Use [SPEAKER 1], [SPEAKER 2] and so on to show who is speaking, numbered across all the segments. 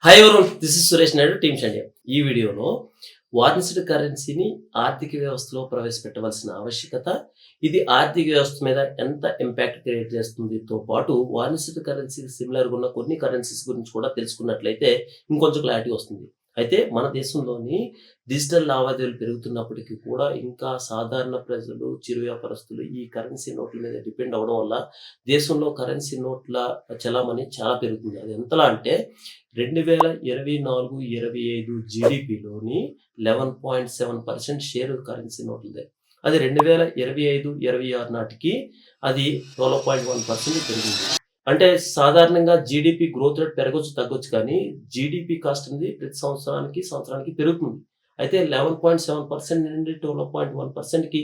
[SPEAKER 1] Hi everyone, this is Suresh Naidu, teams India. ఈ వీడియోలో వార్నిష్డ్ కరెన్సీని ఆర్థిక వ్యవస్థలో ప్రవేశపెట్టవలసిన ఆవశ్యకత, ఇది ఆర్థిక వ్యవస్థ మీద ఎంత ఇంపాక్ట్ క్రియేట్ చేస్తుందితో పాటు వార్నిష్డ్ కరెన్సీకి సిమిలర్గా ఉన్న కొన్ని కరెన్సీస్ గురించి కూడా తెలుసుకున్నట్లయితే ఇంకొంచెం క్లారిటీ వస్తుంది. అయితే మన దేశంలోని డిజిటల్ లావాదేవీలు పెరుగుతున్నప్పటికీ కూడా ఇంకా సాధారణ ప్రజలు, చిరు వ్యాపారస్తులు ఈ కరెన్సీ నోట్ల మీద డిపెండ్ అవ్వడం వల్ల దేశంలో కరెన్సీ నోట్ల చలామణి చాలా పెరుగుతుంది. అది ఎంతలా అంటే 2024-25 జీడిపిలోని 11.7% షేర్ కరెన్సీ నోట్లదే. అది 2025-26 నాటికి అది 12.1% పెరిగింది. అంటే సాధారణంగా జీడిపి గ్రోత్ రేట్ పెరగొచ్చు, తగ్గొచ్చు, కానీ జీడిపి కాస్ట్ అనేది ప్రతి సంవత్సరానికి పెరుగుతుంది. అయితే 11.7% నుండి 12.1%కి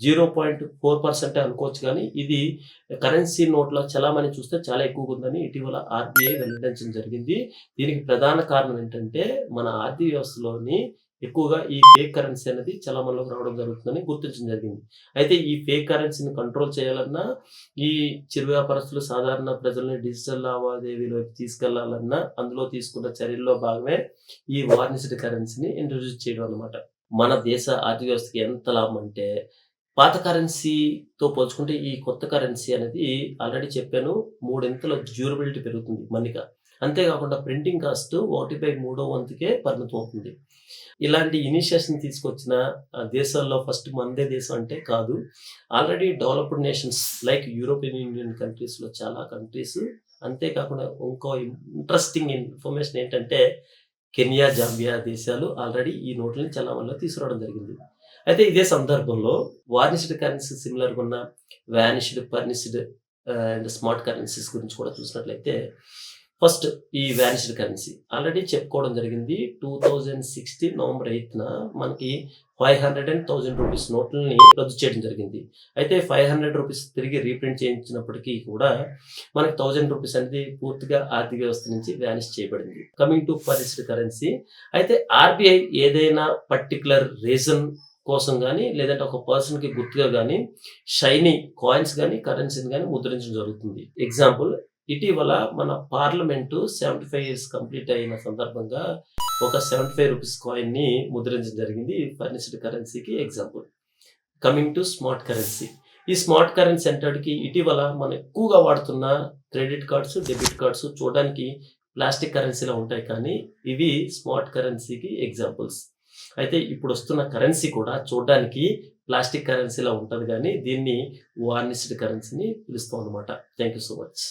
[SPEAKER 1] 0.4% అనుకోవచ్చు, కానీ ఇది కరెన్సీ నోట్ల చలామణి చూస్తే చాలా ఎక్కువగా ఉందని ఇటీవల ఆర్బీఐ వెల్లడించడం జరిగింది. దీనికి ప్రధాన కారణం ఏంటంటే మన ఆర్థిక వ్యవస్థలోని ఎక్కువగా ఈ ఫేక్ కరెన్సీ అనేది చలామణిలోకి రావడం జరుగుతుందని గుర్తించడం జరిగింది. అయితే ఈ ఫేక్ కరెన్సీని కంట్రోల్ చేయాలన్నా, ఈ చిరు వ్యాపారస్తులు, సాధారణ ప్రజల్ని డిజిటల్ లావాదేవీలోకి తీసుకెళ్లాలన్నా అందులో తీసుకున్న చర్యల్లో భాగమే ఈ వార్నిష్డ్ కరెన్సీని ఇంట్రొడ్యూస్ చేయడం అన్నమాట. మన దేశ ఆర్థిక వ్యవస్థకి ఎంత లాభం అంటే, పాత కరెన్సీతో పోల్చుకుంటే ఈ కొత్త కరెన్సీ అనేది ఆల్రెడీ చెప్పాను, మూడింతల డ్యూరబిలిటీ పెరుగుతుంది మన్నిక. అంతేకాకుండా ప్రింటింగ్ కాస్ట్ 1/3 పరిమితం అవుతుంది. ఇలాంటి ఇనిషియేషన్ తీసుకొచ్చిన దేశాల్లో ఫస్ట్ మనదే దేశం అంటే కాదు. Already developed nations like European union కంట్రీస్లో చాలా కంట్రీస్, అంతేకాకుండా ఇంకో ఇంట్రెస్టింగ్ ఇన్ఫర్మేషన్ ఏంటంటే కెన్యా, జాంబియా దేశాలు ఆల్రెడీ ఈ నోట్లని చలామణిలో తీసుకురావడం జరిగింది. అయితే ఇదే సందర్భంలో వార్నిష్డ్ కరెన్సీ సిమిలర్గా ఉన్న వానిష్డ్, పర్నిష్డ్ అండ్ స్మార్ట్ కరెన్సీస్ గురించి కూడా చూసినట్లయితే, ఫస్ట్ ఈ వానిష్డ్ కరెన్సీ ఆల్రెడీ చెప్పుకోవడం జరిగింది. 2016 నవంబర్ 8న మనకి 500 అండ్ 1000 రూపీస్ నోట్లని రద్దు చేయడం జరిగింది. అయితే 500 రూపీస్ తిరిగి రీప్రింట్ చేయించినప్పటికీ కూడా మనకి 1000 రూపీస్ అనేది పూర్తిగా ఆర్థిక వ్యవస్థ నుంచి వానిష్ చేయబడింది. కమింగ్ టు పర్నిష్డ్ కరెన్సీ, అయితే ఆర్బీఐ ఏదైనా పర్టికులర్ రీజన్ కోసం కానీ, లేదంటే ఒక పర్సన్కి గుర్తుగా కానీ షైనీ కాయిన్స్ కానీ, కరెన్సీని కానీ ముద్రించడం జరుగుతుంది. ఎగ్జాంపుల్, ఇటీవల మన పార్లమెంటు 75 ఇయర్స్ కంప్లీట్ అయిన సందర్భంగా ఒక 75 రూపీస్ కాయిన్ని ముద్రించడం జరిగింది. ఫర్నిష్డ్ కరెన్సీకి example. Coming to smart currency, ఈ స్మార్ట్ కరెన్సీ అంతటికి ఇటీవల మనం ఎక్కువగా వాడుతున్న క్రెడిట్ కార్డ్స్, డెబిట్ కార్డ్స్ చూడడానికి ప్లాస్టిక్ కరెన్సీలో ఉంటాయి, కానీ ఇవి స్మార్ట్ కరెన్సీకి ఎగ్జాంపుల్స్. అయితే ఇప్పుడు వస్తున్న కరెన్సీ కూడా చూడడానికి ప్లాస్టిక్ కరెన్సీలో ఉంటుంది, కానీ దీన్ని వార్నిష్డ్ కరెన్సీని పిలుస్తాం అనమాట. Thank you so much.